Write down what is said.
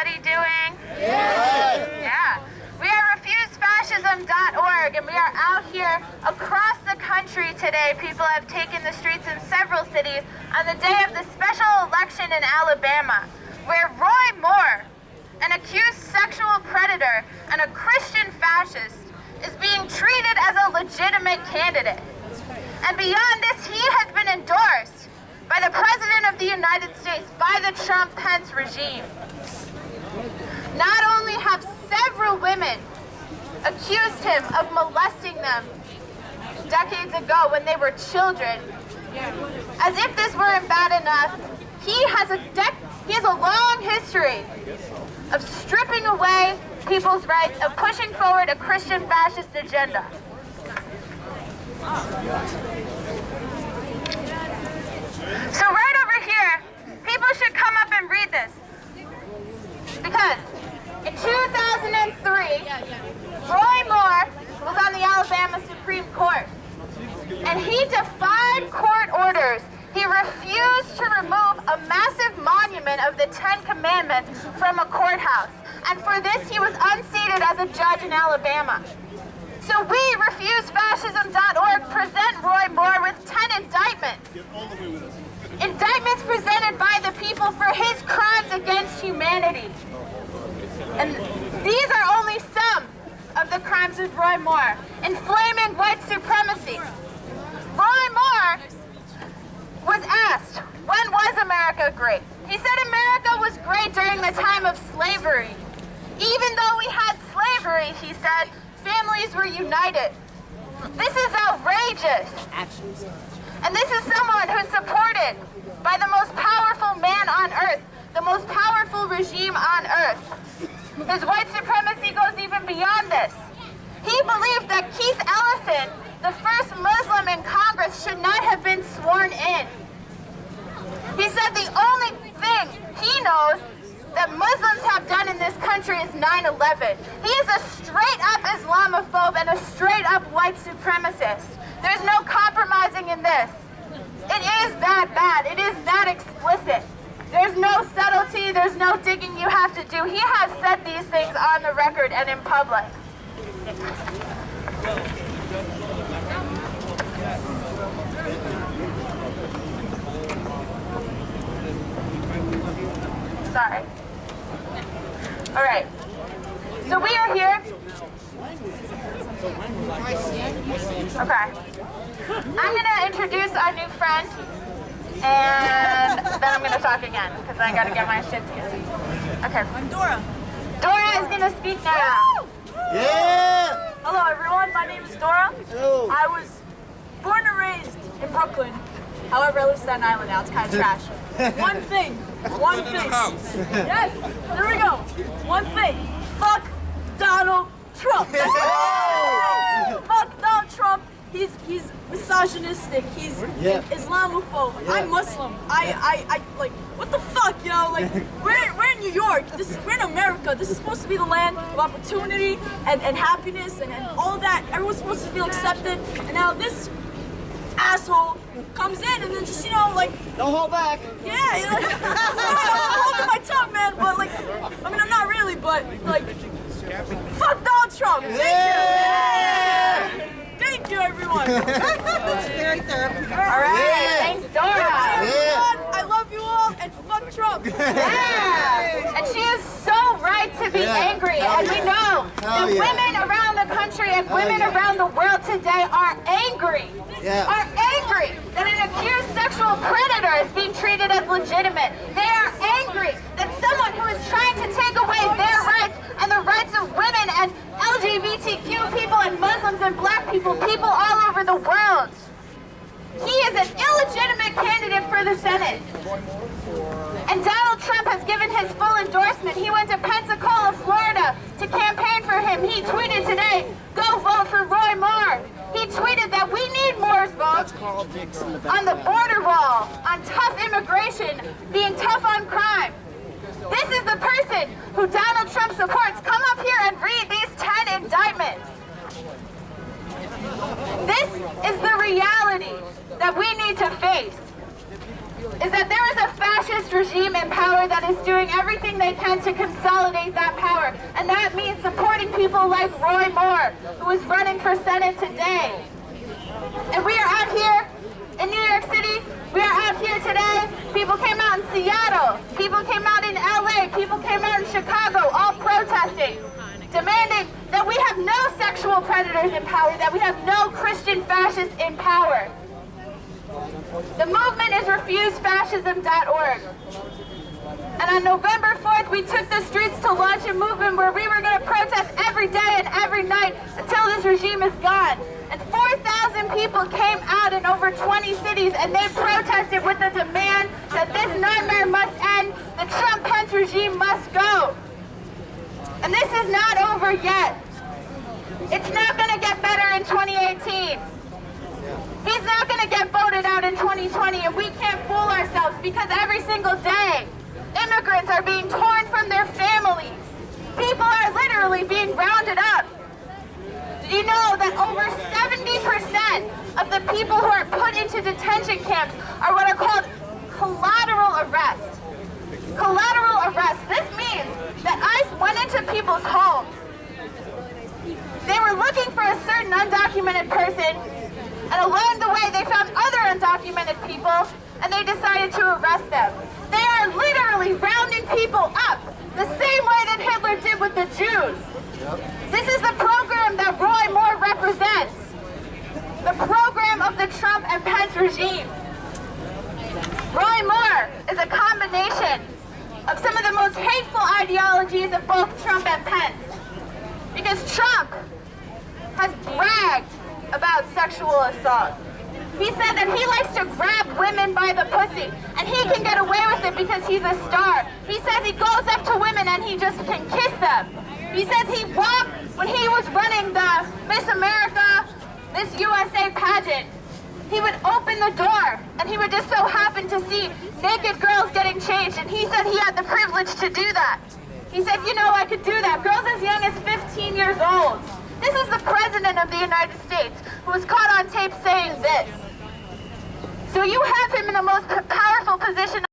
everybody doing? Yeah. We are refusefascism.org, and we are out here across the country today. People have taken the streets in several cities on the day of the special election in Alabama, where Roy Moore, an accused sexual predator and a Christian fascist, is being treated as a legitimate candidate. And beyond this, he has been endorsed by the President of the United States, by the Trump-Pence regime. Not only have several women accused him of molesting them decades ago when they were children, as if this weren't bad enough, he has a long history of stripping away people's rights, of pushing forward a Christian fascist agenda. So right over here, people should come up and read this. Because in 2003, Roy Moore was on the Alabama Supreme Court, and he defied court orders. He refused to remove a massive monument of the Ten Commandments from a courthouse, and for this he was unseated as a judge in Alabama. So we, refusefascism.org, present Roy Moore with 10 indictments. Indictments presented by the people for his crimes against humanity. And these are only some of the crimes of Roy Moore. Inflaming white supremacy. Roy Moore was asked, when was America great? He said America was great during the time of slavery. Even though we had slavery, he said, families were united. This is outrageous. And this is someone who's supported by the most powerful man on earth, the most powerful regime on earth. His white supremacy goes even beyond this. He believed that Keith Ellison, the first Muslim in Congress, should not have been sworn in. He said the only thing he knows that Muslims have done in this country is 9/11. He is a straight-up Islamophobe and a straight-up white supremacist. There's no compromising in this. It is that bad. It is that explicit. There's no subtlety. There's no digging you have to do. He has said these things on the record and in public. Sorry. All right. So we are here. Okay. I'm going to introduce our new friend, and then I'm going to talk again, because I got to get my shit together. Okay. I'm Dora. Dora is going to speak now. Yeah! Hello, everyone. My name is Dora. Hello. I was born and raised in Brooklyn. However, I live in Staten Island now. It's kind of trash. One thing. Yes, there we go. One thing. Fuck Donald Trump. Fuck Donald Trump. He's misogynistic. He's Islamophobe. Yeah. I'm Muslim. I like, what the fuck, you know? Like, we're in New York. We're in America. This is supposed to be the land of opportunity and happiness and all that. Everyone's supposed to feel accepted. And now this asshole comes in and then just, you know, like, Don't hold back. yeah, you know, I'm holding my tongue, man, but like, I mean, I'm not really, but like, fuck Donald Trump. Thank you, everyone. It's very therapeutic. All right. Yeah. Thanks, Dora. Bye, everyone. I love you all, and fuck Trump. Yeah. And she is so right to be angry. Hell And we yeah. know Hell that yeah. women around the country and women yeah. around the world today are angry. Yeah. Are angry that an accused sexual predator is being treated as legitimate. They are angry that someone who is trying to take away their rights and the rights of women and LGBTQ people and Muslims and black people all over the world. He is an illegitimate candidate for the Senate. And Donald Trump has given his full endorsement. He went to Pensacola, Florida to campaign for him. He tweeted today, "Go vote for Roy Moore." He tweeted that we need Moore's vote on the border wall, on tough immigration, being tough on crime. This is the person who Donald Trump supports. Come up here and read these 10 indictments. This is the reality that we need to face, is that there is a fascist fascist regime in power that is doing everything they can to consolidate that power. And that means supporting people like Roy Moore, who is running for Senate today. And we are out here in New York City. We are out here today. People came out in Seattle. People came out in LA. People came out in Chicago, all protesting, demanding that we have no sexual predators in power, that we have no Christian fascists in power. The movement is refusefascism.org. And on November 4th, we took the streets to launch a movement where we were going to protest every day and every night until this regime is gone. And 4,000 people came out in over 20 cities, and they protested with the demand that this nightmare must end, the Trump-Pence regime must go. And this is not over yet. It's not going to get better in 2018. He's not going to get voted out in 2020, and we can't fool ourselves, because every single day, immigrants are being torn from their families. People are literally being rounded up. Did you know that over 70% of the people who are put into detention camps are what are called collateral arrest? Collateral arrest. This means that ICE went into people's homes. They were looking for a certain undocumented person, and along the way they found other undocumented people, and they decided to arrest them. They are literally rounding people up, the same way that Hitler did with the Jews. This is the program that Roy Moore represents, the program of the Trump and Pence regime. Roy Moore is a combination of some of the most hateful ideologies of both Trump and Pence, because Trump has bragged about sexual assault. He said that he likes to grab women by the pussy, and he can get away with it because he's a star. He says he goes up to women and he just can kiss them. He says he walked, when he was running the Miss America, Miss USA pageant, he would open the door and he would just so happen to see naked girls getting changed, and he said he had the privilege to do that. He said, you know, I could do that. Girls as young as 15 years old. This is the President of the United States who was caught on tape saying this. So you have him in the most powerful position